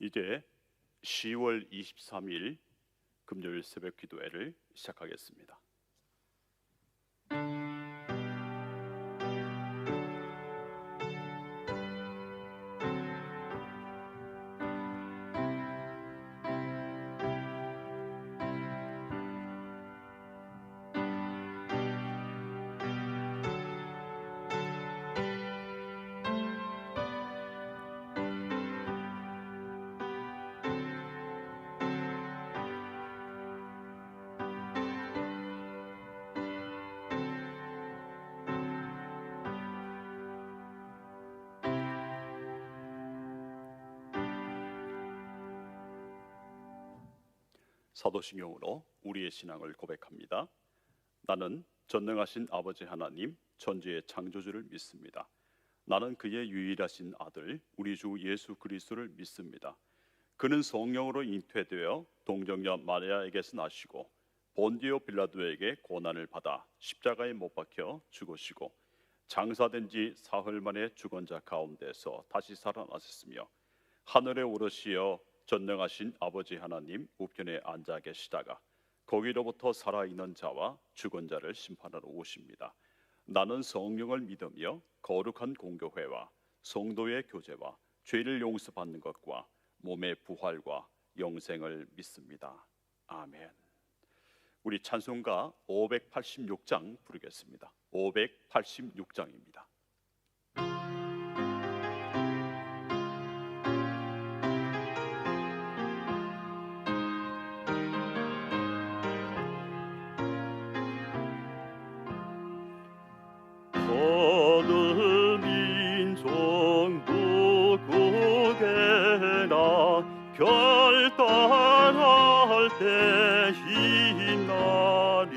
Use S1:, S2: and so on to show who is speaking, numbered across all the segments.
S1: 이제 10월 23일 금요일 새벽 기도회를 시작하겠습니다. 사도신경으로 우리의 신앙을 고백합니다. 나는 전능하신 아버지 하나님 천지의 창조주를 믿습니다. 나는 그의 유일하신 아들 우리 주 예수 그리스도를 믿습니다. 그는 성령으로 잉태되어 동정녀 마리아에게서 나시고 본디오 빌라도에게 고난을 받아 십자가에 못 박혀 죽으시고 장사된 지 사흘 만에 죽은 자 가운데서 다시 살아나셨으며 하늘에 오르시어 전능하신 아버지 하나님 우편에 앉아 계시다가 거기로부터 살아있는 자와 죽은 자를 심판하러 오십니다. 나는 성령을 믿으며 거룩한 공교회와 성도의 교제와 죄를 용서받는 것과 몸의 부활과 영생을 믿습니다. 아멘. 우리 찬송가 586장 부르겠습니다. 586장입니다.
S2: 어느 민족 누구에게나 결단할 때 있나니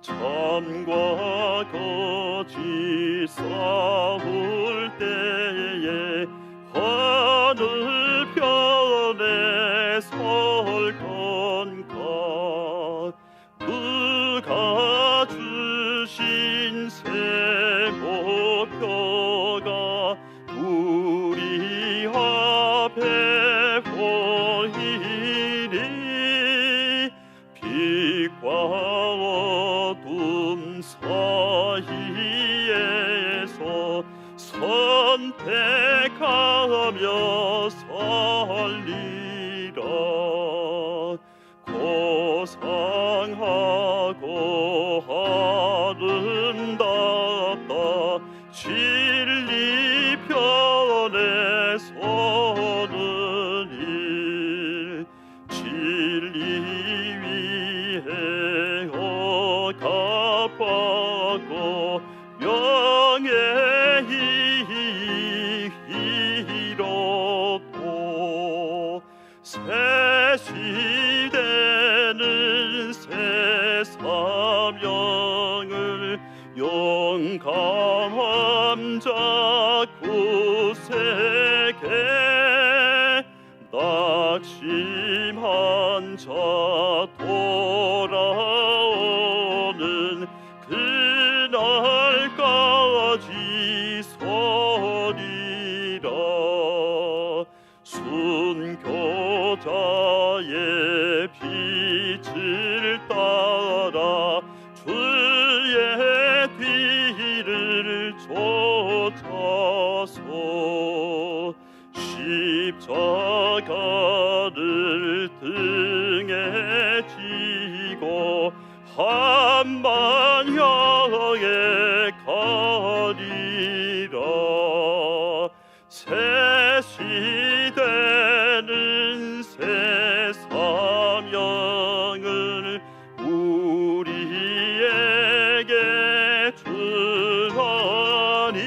S2: 참과 거짓 싸울 때에 어느 편에 설 건가 누가 주신 세모표가 우리 앞에 보이니 빛과 어둠 사이에서 선택하며 살리라. 고상하고 아름답다 진리 편에 서는 일 진리 위에 억압받고 명예히 이뤘고 새 시대는 새 사명을 용감한 자 굳세게 낙심한 자 돌아오는 그날까지 서리라. 순교자의 빛을 따라 주의 뒤를 쫓아서 십자가를 등에 지고 한만 향해 가리라. 새 시대는 새 사명을 우리에게 주하니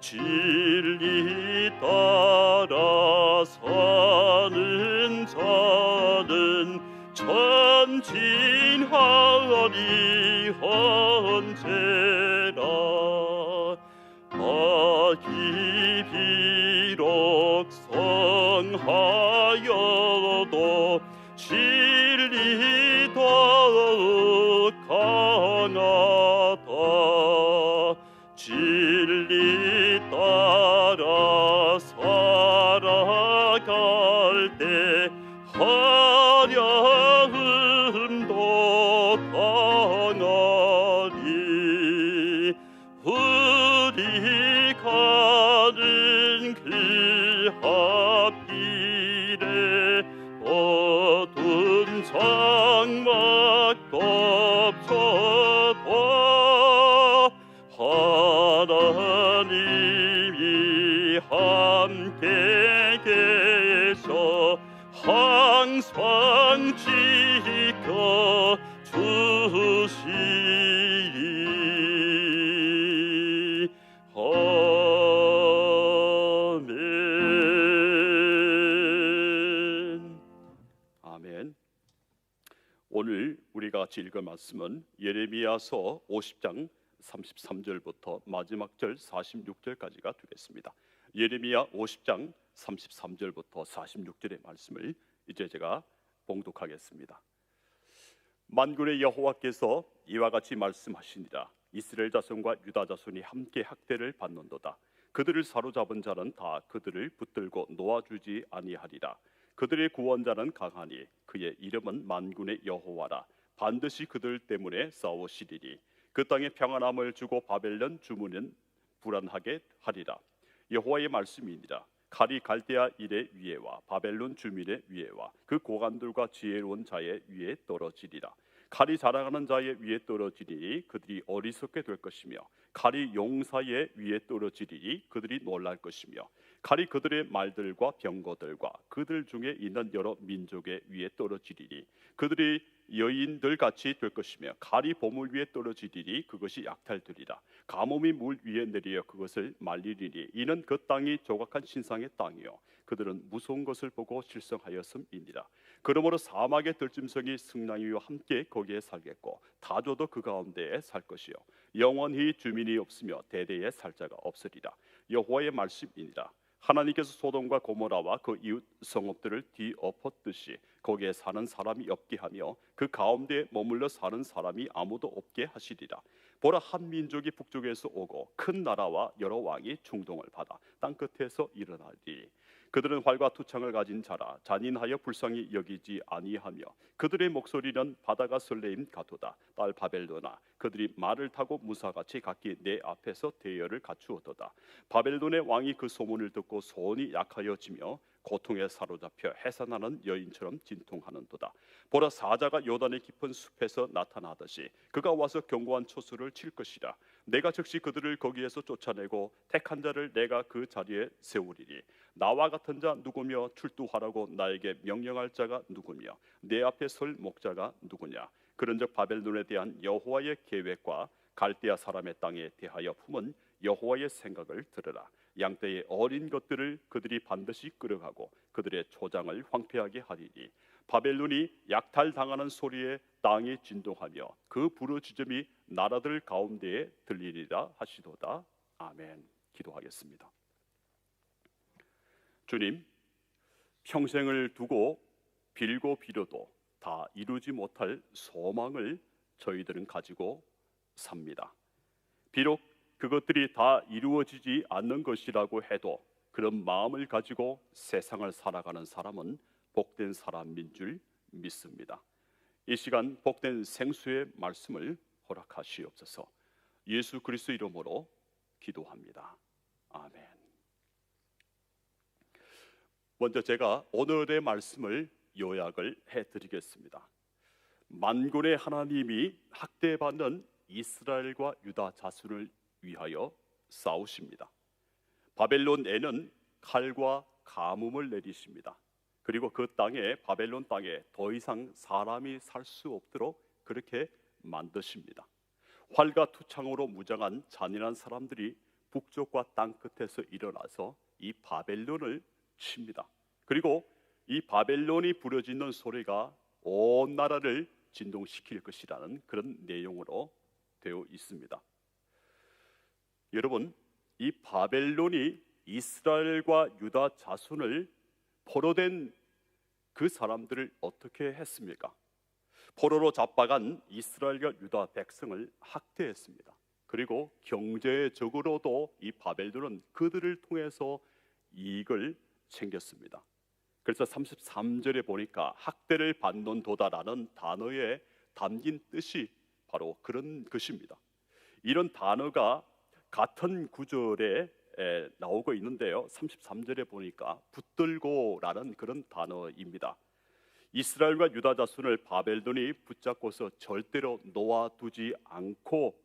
S2: 진리 따라 사는 자는 전진하리 언제나. 악이 비록 성하여도 진리 더욱 강하다. 진리 따라 사 나갈 때 어려움도 당하리 우리 가는 그 앞길에 어두운 장막 덮쳐도 하나님이 함께 계셔 항상 지켜 주시리. 아멘.
S1: 아멘. 오늘 우리가 같이 읽을 말씀은 예레미야서 50장 33절부터 마지막 절 46절까지가 되겠습니다. 예레미야 50장 33절부터 46절의 말씀을 이제 제가 봉독하겠습니다. 만군의 여호와께서 이와 같이 말씀하시니라. 이스라엘 자손과 유다 자손이 함께 학대를 받는도다. 그들을 사로잡은 자는 다 그들을 붙들고 놓아주지 아니하리라. 그들의 구원자는 강하니 그의 이름은 만군의 여호와라. 반드시 그들 때문에 싸우시리니 그 땅에 평안함을 주고 바벨론 주문은 불안하게 하리라. 여호와의 말씀이니라. 칼이 갈대아 일의 위에와 바벨론 주민의 위에와 그 고관들과 지혜로운 자의 위에 떨어지리라. 칼이 자랑하는 자의 위에 떨어지리니 그들이 어리석게 될 것이며 칼이 용사의 위에 떨어지리니 그들이 놀랄 것이며 칼이 그들의 말들과 병거들과 그들 중에 있는 여러 민족의 위에 떨어지리니 그들이 여인들 같이 될 것이며 칼이 보물 위에 떨어지리니 그것이 약탈되리라. 가뭄이 물 위에 내려 그것을 말리리니 이는 그 땅이 조각한 신상의 땅이요 그들은 무서운 것을 보고 실성하였음이니라. 그러므로 사막의 들짐승이 승냥이와 함께 거기에 살겠고 다조도 그 가운데에 살 것이요 영원히 주민이 없으며 대대에 살 자가 없으리라. 여호와의 말씀이니라. 하나님께서 소돔과 고모라와 그 이웃 성읍들을 뒤엎었듯이 거기에 사는 사람이 없게 하며 그 가운데 머물러 사는 사람이 아무도 없게 하시리라. 보라, 한 민족이 북쪽에서 오고 큰 나라와 여러 왕이 충동을 받아 땅 끝에서 일어나리. 그들은 활과 투창을 가진 자라. 잔인하여 불쌍히 여기지 아니하며 그들의 목소리는 바다가 설레임 같도다. 딸 바벨론아, 그들이 말을 타고 무사같이 각기 내 앞에서 대열을 갖추었도다. 바벨론의 왕이 그 소문을 듣고 소원이 약하여지며 고통에 사로잡혀 해산하는 여인처럼 진통하는도다. 보라, 사자가 요단의 깊은 숲에서 나타나듯이 그가 와서 견고한 초수를 칠 것이라. 내가 즉시 그들을 거기에서 쫓아내고 택한 자를 내가 그 자리에 세우리니 나와 같은 자 누구며 출두하라고 나에게 명령할 자가 누구며 내 앞에 설 목자가 누구냐. 그런즉 바벨론에 대한 여호와의 계획과 갈대아 사람의 땅에 대하여 품은 여호와의 생각을 들으라. 양떼의 어린 것들을 그들이 반드시 끌어가고 그들의 초장을 황폐하게 하리니 바벨론이 약탈당하는 소리에 땅이 진동하며 그 부르짖음이 나라들 가운데에 들리리라 하시도다. 아멘. 기도하겠습니다. 주님, 평생을 두고 빌고 빌어도 다 이루지 못할 소망을 저희들은 가지고 삽니다. 비록 그것들이 다 이루어지지 않는 것이라고 해도 그런 마음을 가지고 세상을 살아가는 사람은 복된 사람인 줄 믿습니다. 이 시간 복된 생수의 말씀을 허락하시옵소서. 예수 그리스도 이름으로 기도합니다. 아멘. 먼저 제가 오늘의 말씀을 요약을 해드리겠습니다. 만군의 하나님이 학대받는 이스라엘과 유다 자손을 위하여 싸우십니다. 바벨론에는 칼과 가뭄을 내리십니다. 그리고 그 땅에, 바벨론 땅에 더 이상 사람이 살 수 없도록 그렇게 만드십니다. 활과 투창으로 무장한 잔인한 사람들이 북쪽과 땅 끝에서 일어나서 이 바벨론을 칩니다. 그리고 이 바벨론이 부르짖는 소리가 온 나라를 진동시킬 것이라는 그런 내용으로 되어 있습니다. 여러분, 이 바벨론이 이스라엘과 유다 자손을 포로된 그 사람들을 어떻게 했습니까? 포로로 잡아간 이스라엘과 유다 백성을 학대했습니다. 그리고 경제적으로도 이 바벨론은 그들을 통해서 이익을 챙겼습니다. 그래서 33절에 보니까 학대를 받는도다라는 단어에 담긴 뜻이 바로 그런 것입니다. 이런 단어가 같은 구절에 나오고 있는데요. 33절에 보니까 붙들고라는 그런 단어입니다. 이스라엘과 유다 자손을 바벨론이 붙잡고서 절대로 놓아두지 않고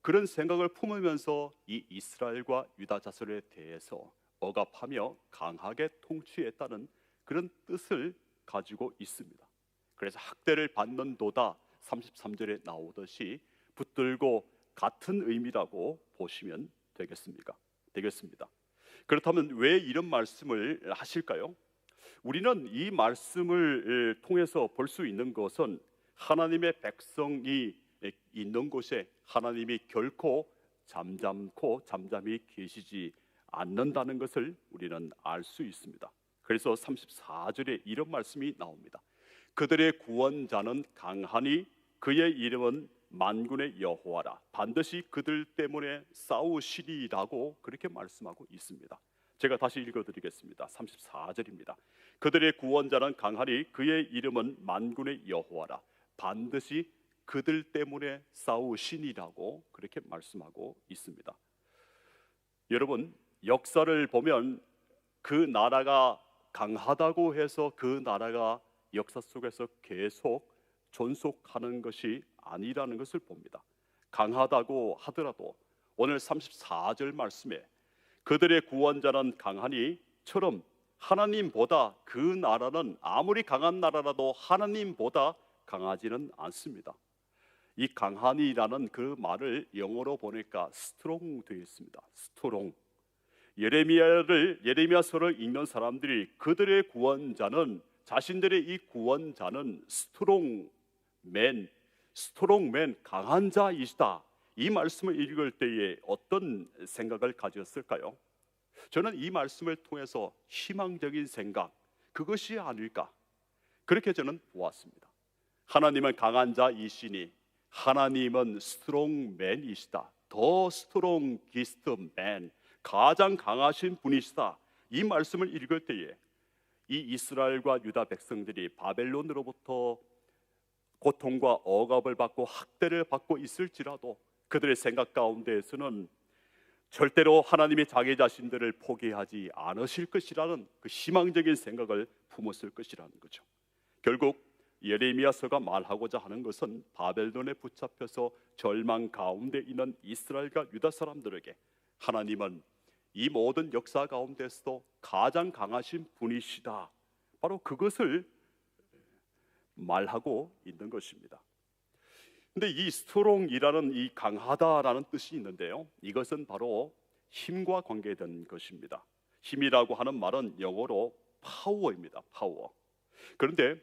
S1: 그런 생각을 품으면서 이 이스라엘과 유다 자손에 대해서 억압하며 강하게 통치했다는 그런 뜻을 가지고 있습니다. 그래서 학대를 받는도다 33절에 나오듯이 붙들고 같은 의미라고 보시면 되겠습니다. 그렇다면 왜 이런 말씀을 하실까요? 우리는 이 말씀을 통해서 볼 수 있는 것은 하나님의 백성이 있는 곳에 하나님이 결코 잠잠히 계시지 않는다는 것을 우리는 알 수 있습니다. 그래서 34절에 이런 말씀이 나옵니다. 그들의 구원자는 강하니 그의 이름은 만군의 여호와라. 반드시 그들 때문에 싸우시리라고 그렇게 말씀하고 있습니다. 제가 다시 읽어드리겠습니다. 34절입니다. 그들의 구원자는 강하니 그의 이름은 만군의 여호와라. 반드시 그들 때문에 싸우시니라고 그렇게 말씀하고 있습니다. 여러분, 역사를 보면 그 나라가 강하다고 해서 그 나라가 역사 속에서 계속 존속하는 것이 아니라는 것을 봅니다. 강하다고 하더라도 오늘 34절 말씀에 그들의 구원자는 강하니처럼 하나님보다 그 나라는 아무리 강한 나라라도 하나님보다 강하지는 않습니다. 이 강하니라는 그 말을 영어로 보니까 스트롱 되어 있습니다. 스트롱. 예레미야서를 읽는 사람들이 그들의 구원자는 자신들의 이 구원자는 스트롱맨 강한 자이시다. 이 말씀을 읽을 때에 어떤 생각을 가졌을까요? 저는 이 말씀을 통해서 희망적인 생각, 그것이 아닐까 그렇게 저는 보았습니다. 하나님은 강한 자이시니 하나님은 스트롱맨이시다. 더 스트롱기스트 맨, 가장 강하신 분이시다. 이 말씀을 읽을 때에 이 이스라엘과 유다 백성들이 바벨론으로부터 고통과 억압을 받고 학대를 받고 있을지라도 그들의 생각 가운데에서는 절대로 하나님이 자기 자신들을 포기하지 않으실 것이라는 그 희망적인 생각을 품었을 것이라는 거죠. 결국 예레미야서가 말하고자 하는 것은 바벨론에 붙잡혀서 절망 가운데 있는 이스라엘과 유다 사람들에게 하나님은 이 모든 역사 가운데서도 가장 강하신 분이시다. 바로 그것을 말하고 있는 것입니다. 근데 이 스트롱이라는 이 강하다라는 뜻이 있는데요, 이것은 바로 힘과 관계된 것입니다. 힘이라고 하는 말은 영어로 파워입니다. 파워. 그런데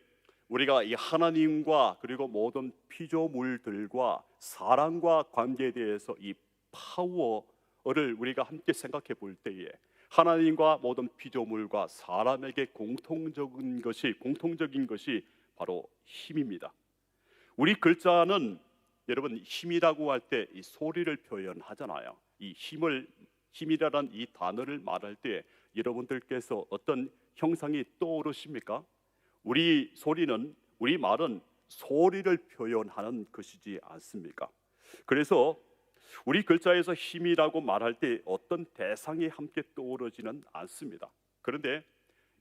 S1: 우리가 이 하나님과 그리고 모든 피조물들과 사람과 관계에 대해서 이 파워를 우리가 함께 생각해 볼 때에 하나님과 모든 피조물과 사람에게 공통적인 것이 바로 힘입니다. 우리 글자는 여러분 힘이라고 할 때 이 소리를 표현하잖아요. 이 힘이라는 이 단어를 말할 때 여러분들께서 어떤 형상이 떠오르십니까? 우리 말은 소리를 표현하는 것이지 않습니까? 그래서 우리 글자에서 힘이라고 말할 때 어떤 대상이 함께 떠오르지는 않습니다. 그런데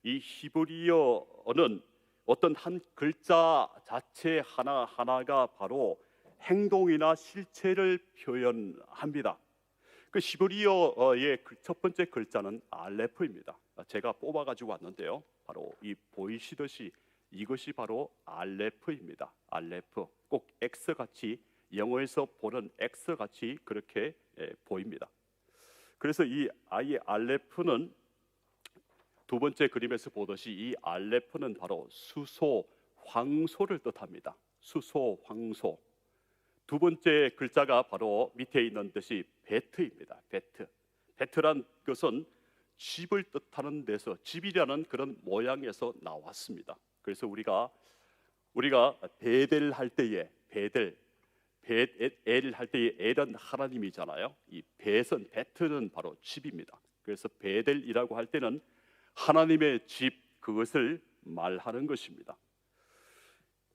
S1: 이 히브리어는 어떤 한 글자 자체 하나하나가 바로 행동이나 실체를 표현합니다. 그 히브리어의 첫 번째 글자는 알레프입니다. 제가 뽑아가지고 왔는데요, 바로 이 보이시듯이 이것이 바로 알레프입니다. 알레프, 꼭 X같이, 영어에서 보는 X같이 그렇게 보입니다. 그래서 이 알레프는 두 번째 그림에서 보듯이 이 알레프는 바로 수소, 황소를 뜻합니다. 수소, 황소. 두 번째 글자가 바로 밑에 있는 뜻이 베트입니다. 베트란 것은 집을 뜻하는 데서, 집이라는 그런 모양에서 나왔습니다. 그래서 우리가 베델 할 때에 베델 엘은 하나님이잖아요. 이 베트는 바로 집입니다. 그래서 베델이라고 할 때는 하나님의 집, 그것을 말하는 것입니다.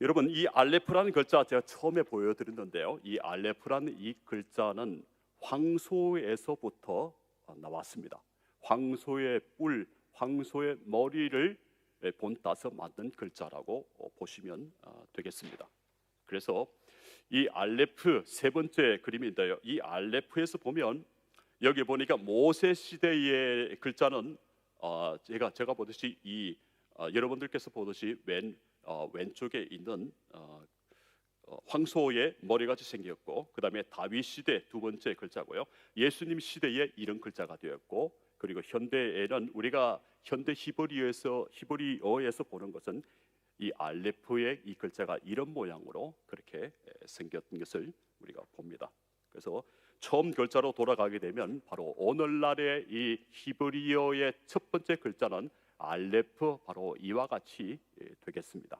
S1: 여러분, 이 알레프라는 글자 제가 처음에 보여드렸는데요, 이 알레프라는 이 글자는 황소에서부터 나왔습니다. 황소의 뿔, 황소의 머리를 본따서 만든 글자라고 보시면 되겠습니다. 그래서 이 알레프 세 번째 그림인데요, 이 알레프에서 보면 여기 보니까 모세 시대의 글자는 제가 보듯이 여러분들께서 보듯이 왼쪽에 있는 황소의 머리같이 생겼고, 그 다음에 다윗 시대 두 번째 글자고요, 예수님 시대에 이런 글자가 되었고, 그리고 현대에는 우리가 현대 히브리어에서 보는 것은 이 알레프의 이 글자가 이런 모양으로 그렇게 생겼던 것을 우리가 봅니다. 그래서 처음 글자로 돌아가게 되면 바로 오늘날의 이 히브리어의 첫 번째 글자는 알레프, 바로 이와 같이 되겠습니다.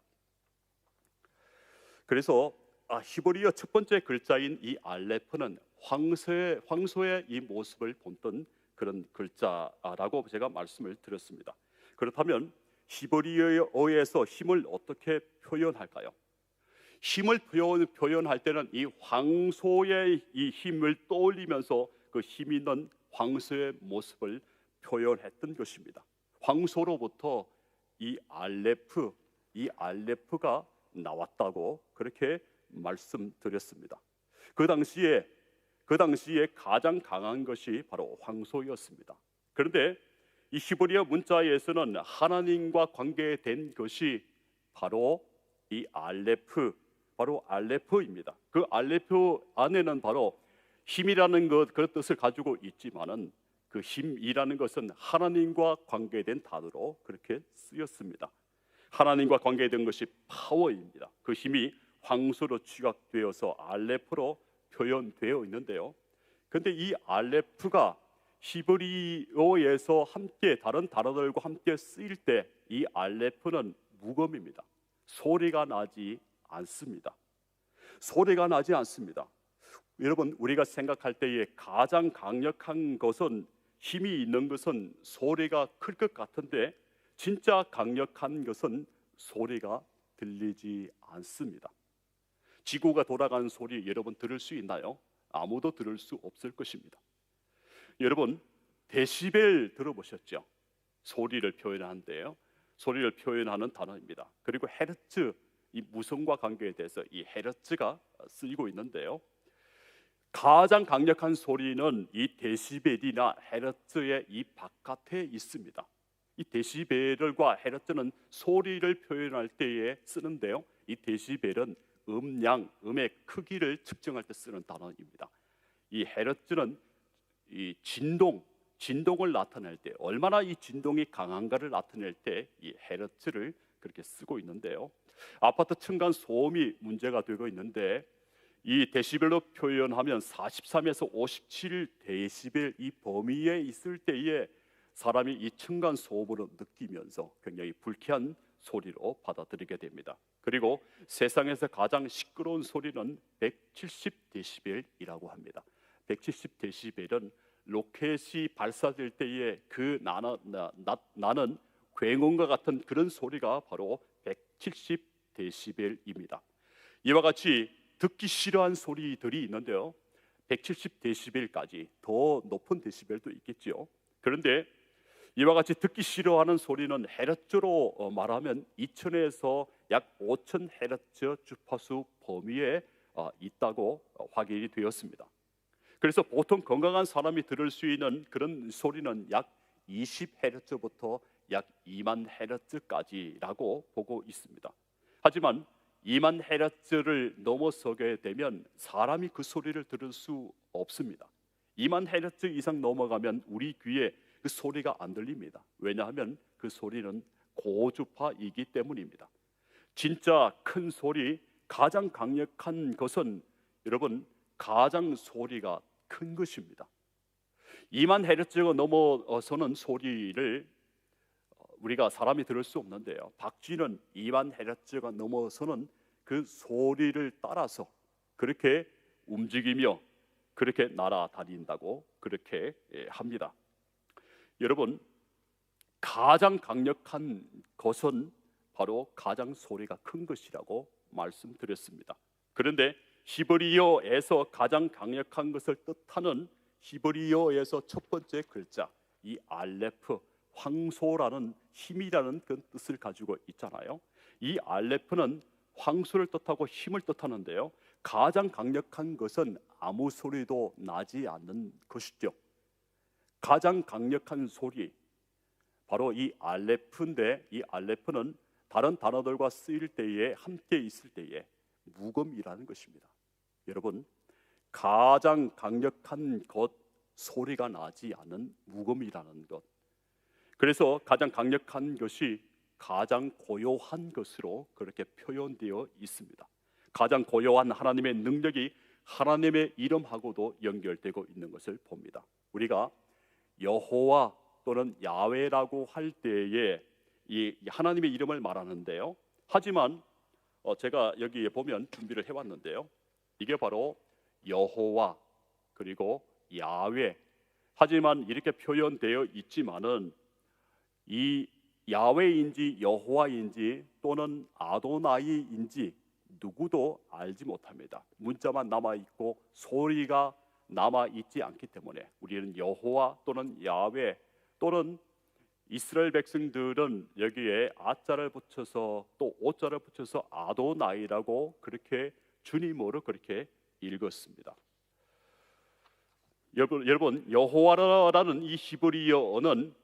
S1: 그래서 히브리어 첫 번째 글자인 이 알레프는 황소의 이 모습을 본뜬 그런 글자라고 제가 말씀을 드렸습니다. 그렇다면 히브리어에서 힘을 어떻게 표현할까요? 힘을 표현할 때는 이 황소의 이 힘을 떠올리면서 그 힘 있는 황소의 모습을 표현했던 것입니다. 황소로부터 이 알레프가 나왔다고 그렇게 말씀드렸습니다. 그 당시에 가장 강한 것이 바로 황소였습니다. 그런데 이 히브리어 문자에서는 하나님과 관계된 것이 바로 이 알레프입니다. 그 알레프 안에는 바로 힘이라는 그 뜻을 가지고 있지만은 그 힘이라는 것은 하나님과 관계된 단어로 그렇게 쓰였습니다. 하나님과 관계된 것이 파워입니다. 그 힘이 황소로 취각되어서 알레프로 표현되어 있는데요. 그런데 이 알레프가 히브리어에서 함께 다른 단어들과 함께 쓰일 때 이 알레프는 무음입니다. 소리가 나지 않습니다. 여러분, 우리가 생각할 때에 가장 강력한 것은, 힘이 있는 것은 소리가 클 것 같은데 진짜 강력한 것은 소리가 들리지 않습니다. 지구가 돌아가는 소리 여러분 들을 수 있나요? 아무도 들을 수 없을 것입니다. 여러분, 데시벨 들어보셨죠? 소리를 표현하는데요, 소리를 표현하는 단어입니다. 그리고 헤르츠, 이 무성과 관계에 대해서 이 헤르츠가 쓰이고 있는데요, 가장 강력한 소리는 이 데시벨이나 헤르츠의 이 바깥에 있습니다. 이 데시벨과 헤르츠는 소리를 표현할 때에 쓰는데요, 이 데시벨은 음의 크기를 측정할 때 쓰는 단어입니다. 이 헤르츠는 이 진동을 나타낼 때, 얼마나 이 진동이 강한가를 나타낼 때 이 헤르츠를 그렇게 쓰고 있는데요, 아파트 층간 소음이 문제가 되고 있는데 이 데시벨로 표현하면 43에서 57 데시벨 이 범위에 있을 때에 사람이 이 층간 소음으로 느끼면서 굉장히 불쾌한 소리로 받아들이게 됩니다. 그리고 세상에서 가장 시끄러운 소리는 170 데시벨이라고 합니다. 170 데시벨은 로켓이 발사될 때에 그 나는 굉음과 같은 그런 소리가 바로 170 데시벨입니다. 이와 같이 듣기 싫어하는 소리들이 있는데요, 170 데시벨까지 더 높은 데시벨도 있겠죠. 그런데 이와 같이 듣기 싫어하는 소리는 헤르츠로 말하면 2000에서 약 5000 헤르츠 주파수 범위에 있다고 확인이 되었습니다. 그래서 보통 건강한 사람이 들을 수 있는 그런 소리는 약 20 헤르츠부터 약 2만 헤르츠까지라고 보고 있습니다. 하지만 2만 헤르츠를 넘어서게 되면 사람이 그 소리를 들을 수 없습니다. 2만 헤르츠 이상 넘어가면 우리 귀에 그 소리가 안 들립니다. 왜냐하면 그 소리는 고주파이기 때문입니다. 진짜 큰 소리, 가장 강력한 것은 여러분, 가장 소리가 큰 것입니다. 2만 헤르츠가 넘어서는 소리를 우리가 사람이 들을 수 없는데요, 박쥐는 2만 헤르츠가 넘어서는 그 소리를 따라서 그렇게 움직이며 그렇게 날아다닌다고 그렇게 합니다. 여러분, 가장 강력한 것은 바로 가장 소리가 큰 것이라고 말씀드렸습니다. 그런데 히브리어에서 가장 강력한 것을 뜻하는 히브리어에서 첫 번째 글자 이 알레프, 황소라는 힘이라는 그 뜻을 가지고 있잖아요. 이 알레프는 황소를 뜻하고 힘을 뜻하는데요, 가장 강력한 것은 아무 소리도 나지 않는 것이죠. 가장 강력한 소리 바로 이 알레프인데, 이 알레프는 다른 단어들과 쓰일 때에 함께 있을 때에 묵음이라는 것입니다. 여러분, 가장 강력한 것, 소리가 나지 않는 묵음이라는 것, 그래서 가장 강력한 것이 가장 고요한 것으로 그렇게 표현되어 있습니다. 가장 고요한 하나님의 능력이 하나님의 이름하고도 연결되고 있는 것을 봅니다. 우리가 여호와 또는 야훼라고 할 때에 이 하나님의 이름을 말하는데요, 하지만 제가 여기에 보면 준비를 해왔는데요, 이게 바로 여호와 그리고 야훼, 하지만 이렇게 표현되어 있지만은 이 야훼인지 여호와인지 또는 아도나이인지 누구도 알지 못합니다. 문자만 남아있고 소리가 남아있지 않기 때문에 우리는 여호와 또는 야훼 또는 이스라엘 백성들은 여기에 아자를 붙여서 또 오자를 붙여서 아도나이라고 그렇게 주님으로 그렇게 읽었습니다. 여러분, 여호와라는 이 히브리어는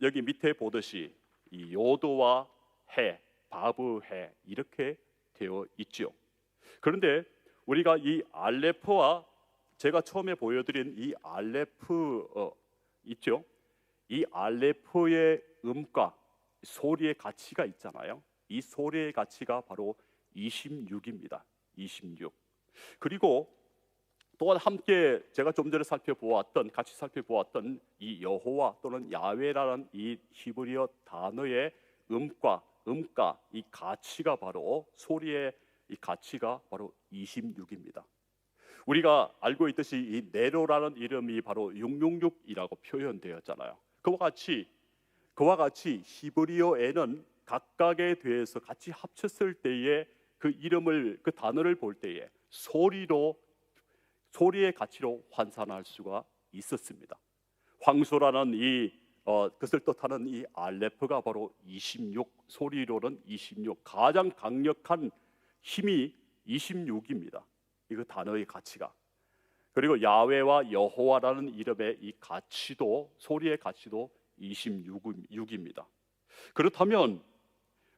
S1: 여기 밑에 보듯이 이 요도와 해, 바브해 이렇게 되어 있죠. 그런데 우리가 이 알레프와 제가 처음에 보여드린 이 알레프 있죠. 이 알레프의 음과 소리의 가치가 있잖아요. 이 소리의 가치가 바로 26입니다. 26. 그리고 또한 함께 제가 좀 전에 같이 살펴보았던 이 여호와 또는 야훼라는 이 히브리어 단어의 음과 이 가치가 바로 소리의 이 가치가 바로 26입니다. 우리가 알고 있듯이 이 네로라는 이름이 바로 666이라고 표현되었잖아요. 그와 같이 히브리어에는 각각에 대해서 같이 합쳤을 때에 그 이름을 그 단어를 볼 때에 소리의 가치로 환산할 수가 있었습니다. 황소라는 이 그것을 뜻하는 이 알레프가 바로 26, 소리로는 26, 가장 강력한 힘이 26입니다. 이 단어의 가치가. 그리고 야훼와 여호와라는 이름의 이 가치도, 소리의 가치도 26입니다. 그렇다면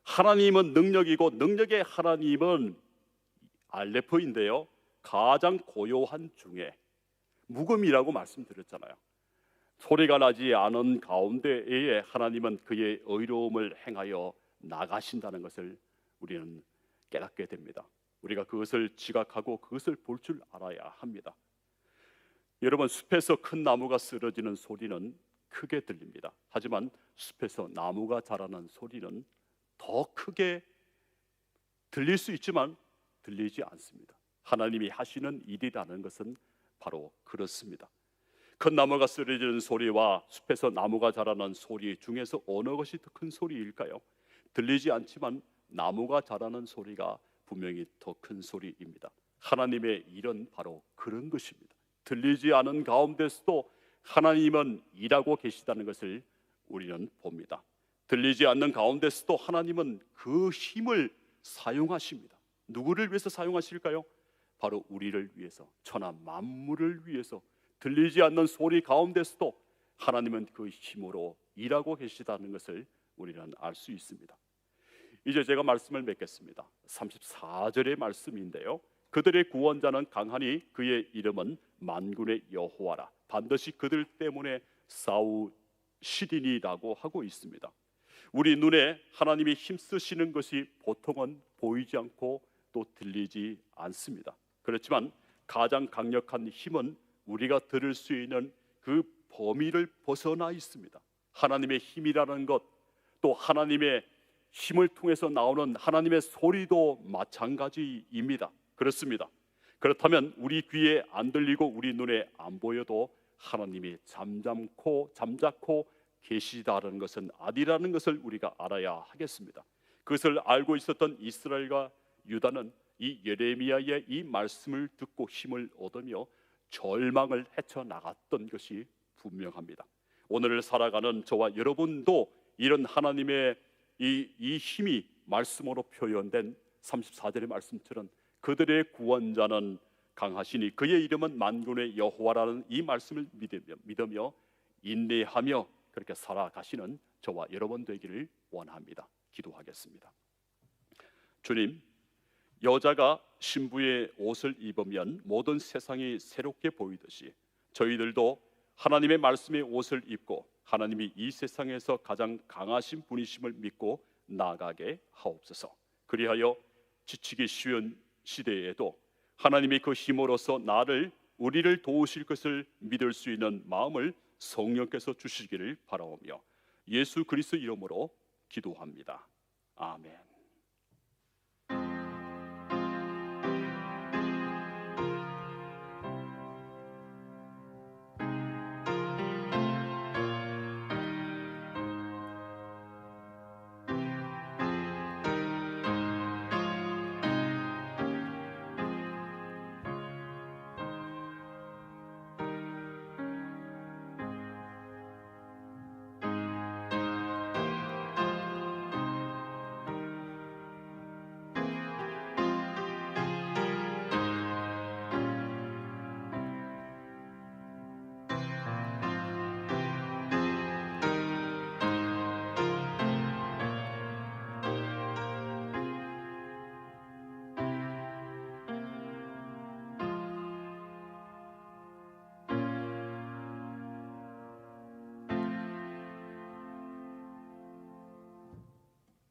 S1: 하나님은 능력이고 능력의 하나님은 알레프인데요, 가장 고요한 중에 묵음이라고 말씀드렸잖아요. 소리가 나지 않은 가운데에 하나님은 그의 의로움을 행하여 나가신다는 것을 우리는 깨닫게 됩니다. 우리가 그것을 지각하고 그것을 볼 줄 알아야 합니다. 여러분, 숲에서 큰 나무가 쓰러지는 소리는 크게 들립니다. 하지만 숲에서 나무가 자라는 소리는 더 크게 들릴 수 있지만 들리지 않습니다. 하나님이 하시는 일이라는 것은 바로 그렇습니다. 큰 나무가 쓰러지는 소리와 숲에서 나무가 자라는 소리 중에서 어느 것이 더 큰 소리일까요? 들리지 않지만 나무가 자라는 소리가 분명히 더 큰 소리입니다. 하나님의 일은 바로 그런 것입니다. 들리지 않은 가운데서도 하나님은 일하고 계시다는 것을 우리는 봅니다. 들리지 않는 가운데서도 하나님은 그 힘을 사용하십니다. 누구를 위해서 사용하실까요? 바로 우리를 위해서, 천하 만물을 위해서. 들리지 않는 소리 가운데서도 하나님은 그 힘으로 일하고 계시다는 것을 우리는 알 수 있습니다. 이제 제가 말씀을 맺겠습니다. 34절의 말씀인데요, 그들의 구원자는 강하니 그의 이름은 만군의 여호와라, 반드시 그들 때문에 싸우시리니라고 하고 있습니다. 우리 눈에 하나님이 힘쓰시는 것이 보통은 보이지 않고 또 들리지 않습니다. 그렇지만 가장 강력한 힘은 우리가 들을 수 있는 그 범위를 벗어나 있습니다. 하나님의 힘이라는 것, 또 하나님의 힘을 통해서 나오는 하나님의 소리도 마찬가지입니다. 그렇습니다. 그렇다면 우리 귀에 안 들리고 우리 눈에 안 보여도 하나님이 잠자코 계시다라는 것은 아니라는 것을 우리가 알아야 하겠습니다. 그것을 알고 있었던 이스라엘과 유다는 이 예레미야의 이 말씀을 듣고 힘을 얻으며 절망을 헤쳐나갔던 것이 분명합니다. 오늘을 살아가는 저와 여러분도 이런 하나님의 이 힘이 말씀으로 표현된 34절의 말씀처럼 그들의 구원자는 강하시니 그의 이름은 만군의 여호와라는 이 말씀을 믿으며 인내하며 그렇게 살아가시는 저와 여러분 되기를 원합니다. 기도하겠습니다. 주님, 여자가 신부의 옷을 입으면 모든 세상이 새롭게 보이듯이 저희들도 하나님의 말씀의 옷을 입고 하나님이 이 세상에서 가장 강하신 분이심을 믿고 나아가게 하옵소서. 그리하여 지치기 쉬운 시대에도 하나님의 그 힘으로서 우리를 도우실 것을 믿을 수 있는 마음을 성령께서 주시기를 바라오며 예수 그리스도 이름으로 기도합니다. 아멘.